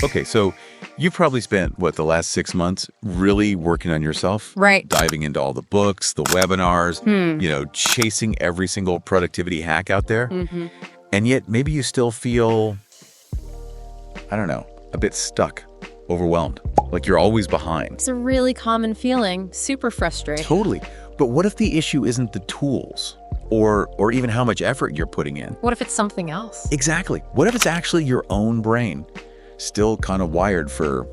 Okay, so you've probably spent, what, the last 6 months really working on yourself? Right. Diving into all the books, the webinars, chasing every single productivity hack out there. And yet maybe you still feel, I don't know, a bit stuck, overwhelmed, like you're always behind. It's a really common feeling, super frustrating. Totally. But what if the issue isn't the tools or even how much effort you're putting in? What if it's something else? Exactly. What if it's actually your own brain? Still kind of wired for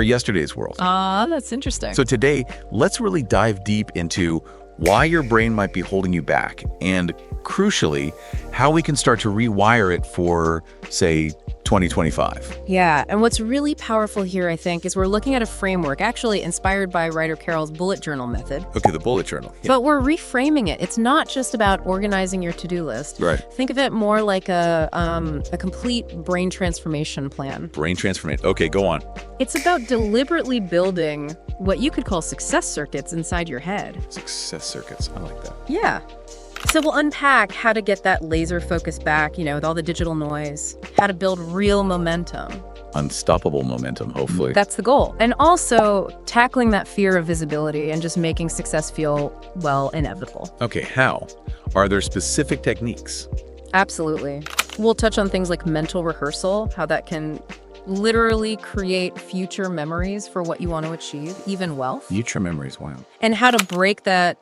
yesterday's world. That's interesting. So today, let's really dive deep into why your brain might be holding you back and, crucially, how we can start to rewire it for, say, 2025. Yeah, and what's really powerful here, I think, is we're looking at a framework actually inspired by Ryder Carroll's bullet journal method. Okay, the bullet journal. Yeah. But we're reframing it. It's not just about organizing your to-do list. Right. Think of it more like a complete brain transformation plan. Brain transformation. Okay, go on. It's about deliberately building what you could call success circuits inside your head. Success circuits. I like that. Yeah. So we'll unpack how to get that laser focus back, with all the digital noise, how to build real momentum. Unstoppable momentum, hopefully. That's the goal. And also tackling that fear of visibility and just making success feel, inevitable. Okay, how? Are there specific techniques? Absolutely. We'll touch on things like mental rehearsal, how that can literally create future memories for what you want to achieve, even wealth. Future memories, wow. And how to break that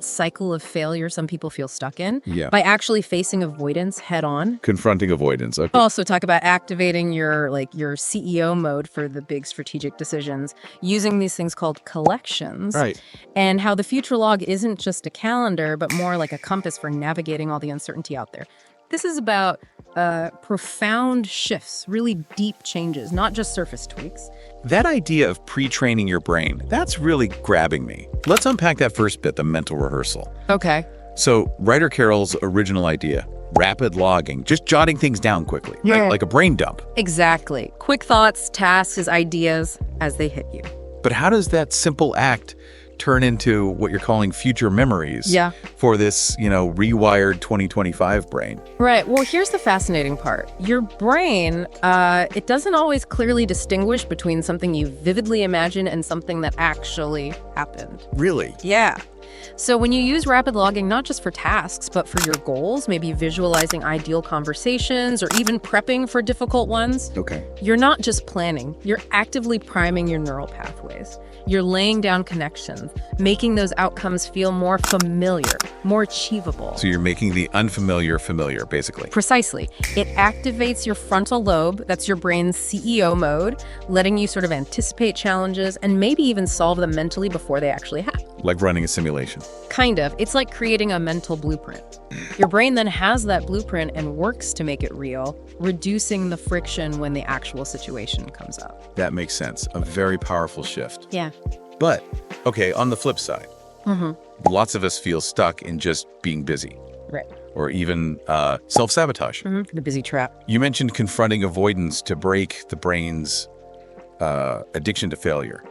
cycle of failure some people feel stuck in by actually facing avoidance head on. Confronting avoidance. Okay. Also talk about activating your CEO mode for the big strategic decisions, using these things called collections. Right. And how the future log isn't just a calendar, but more like a compass for navigating all the uncertainty out there. This is about profound shifts, really deep changes, not just surface tweaks. That idea of pre-training your brain, that's really grabbing me. Let's unpack that first bit, the mental rehearsal. Okay. So Ryder Carroll's original idea, rapid logging, just jotting things down quickly, like a brain dump. Exactly. Quick thoughts, tasks, ideas as they hit you. But how does that simple act turn into what you're calling future memories for this, rewired 2025 brain? Right. Well, here's the fascinating part. Your brain, it doesn't always clearly distinguish between something you vividly imagine and something that actually happened. Really? Yeah. So when you use rapid logging, not just for tasks, but for your goals, maybe visualizing ideal conversations or even prepping for difficult ones, you're not just planning, you're actively priming your neural pathways. You're laying down connections, making those outcomes feel more familiar, more achievable. So you're making the unfamiliar familiar, basically. Precisely. It activates your frontal lobe, that's your brain's CEO mode, letting you sort of anticipate challenges and maybe even solve them mentally before they actually happen. Like running a simulation. Kind of. It's like creating a mental blueprint. Your brain then has that blueprint and works to make it real, reducing the friction when the actual situation comes up. That makes sense. A very powerful shift. Yeah. But, okay, on the flip side, lots of us feel stuck in just being busy. Right. Or even self-sabotage. The busy trap. You mentioned confronting avoidance to break the brain's addiction to failure.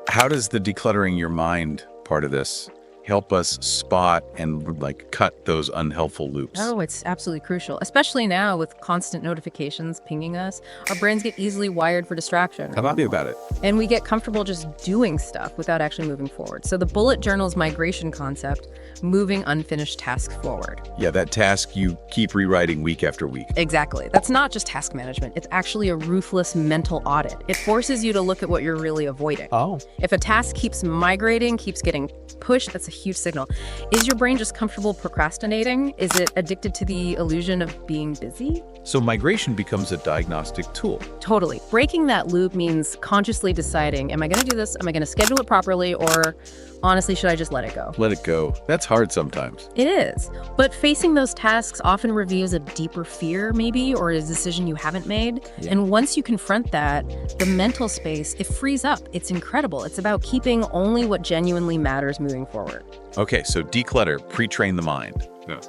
How does the decluttering your mind part of this help us spot and cut those unhelpful loops? Oh, it's absolutely crucial, especially now with constant notifications pinging us. Our brains get easily wired for distraction. How about it? And we get comfortable just doing stuff without actually moving forward. So the bullet journal's migration concept, moving unfinished tasks forward. Yeah, that task you keep rewriting week after week. Exactly. That's not just task management. It's actually a ruthless mental audit. It forces you to look at what you're really avoiding. Oh. If a task keeps migrating, keeps getting pushed, that's a huge signal. Is your brain just comfortable procrastinating? Is it addicted to the illusion of being busy? So migration becomes a diagnostic tool. Totally. Breaking that loop means consciously deciding, am I going to do this? Am I going to schedule it properly? Or honestly, should I just let it go? Let it go. That's hard sometimes. It is. But facing those tasks often reveals a deeper fear, maybe, or a decision you haven't made. Yeah. And once you confront that, the mental space, it frees up. It's incredible. It's about keeping only what genuinely matters moving forward. Okay, so declutter, pre-train the mind. Yeah.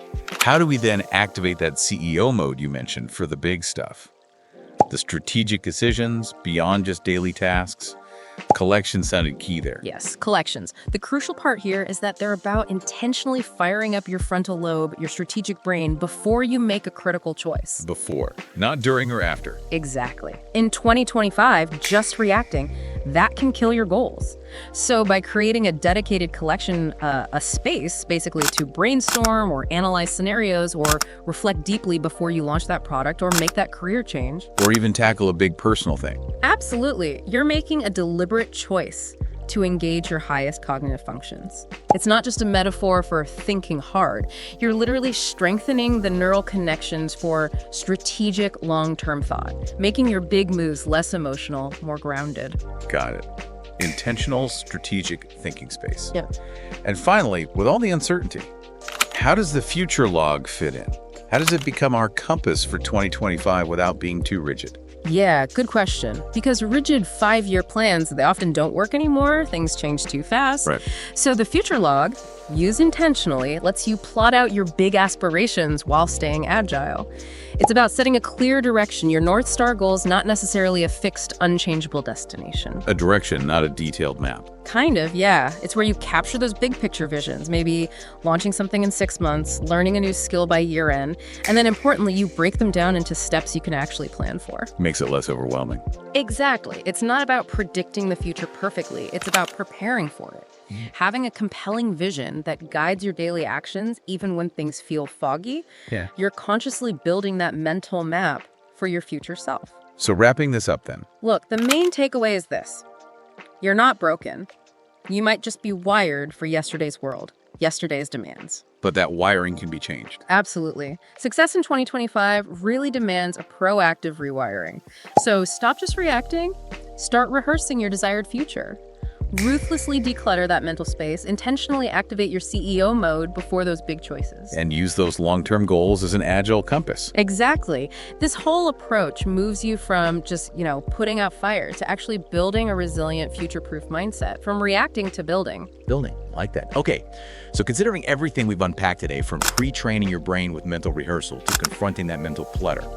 How do we then activate that CEO mode you mentioned for the big stuff? The strategic decisions beyond just daily tasks. Collection sounded key there. Yes, collections. The crucial part here is that they're about intentionally firing up your frontal lobe, your strategic brain, before you make a critical choice. Before, not during or after. Exactly. In 2025, just reacting, that can kill your goals. So by creating a dedicated collection, a space basically to brainstorm or analyze scenarios or reflect deeply before you launch that product or make that career change. Or even tackle a big personal thing. Absolutely. You're making a deliberate choice to engage your highest cognitive functions. It's not just a metaphor for thinking hard. You're literally strengthening the neural connections for strategic long-term thought, making your big moves less emotional, more grounded. Got it. Intentional, strategic thinking space. Yeah. And finally, with all the uncertainty, how does the future log fit in? How does it become our compass for 2025 without being too rigid? Yeah, good question. Because rigid 5-year plans, they often don't work anymore. Things change too fast. Right. So the future log, used intentionally, lets you plot out your big aspirations while staying agile. It's about setting a clear direction, your North Star goals, not necessarily a fixed, unchangeable destination. A direction, not a detailed map. Kind of, yeah. It's where you capture those big picture visions, maybe launching something in 6 months, learning a new skill by year end, and then importantly, you break them down into steps you can actually plan for. Makes it less overwhelming. Exactly. It's not about predicting the future perfectly. It's about preparing for it. Having a compelling vision that guides your daily actions, even when things feel foggy, you're consciously building that mental map for your future self. So wrapping this up then. Look, the main takeaway is this. You're not broken. You might just be wired for yesterday's world, yesterday's demands. But that wiring can be changed. Absolutely. Success in 2025 really demands a proactive rewiring. So stop just reacting, start rehearsing your desired future. Ruthlessly declutter that mental space, intentionally activate your CEO mode before those big choices. And use those long-term goals as an agile compass. Exactly. This whole approach moves you from just, putting out fires to actually building a resilient, future-proof mindset, from reacting to building. Building, like that. Okay, so considering everything we've unpacked today, from pre-training your brain with mental rehearsal to confronting that mental clutter,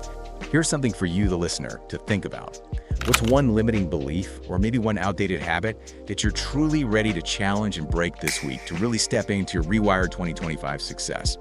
here's something for you, the listener, to think about. What's one limiting belief, or maybe one outdated habit, that you're truly ready to challenge and break this week to really step into your Rewire 2025 success?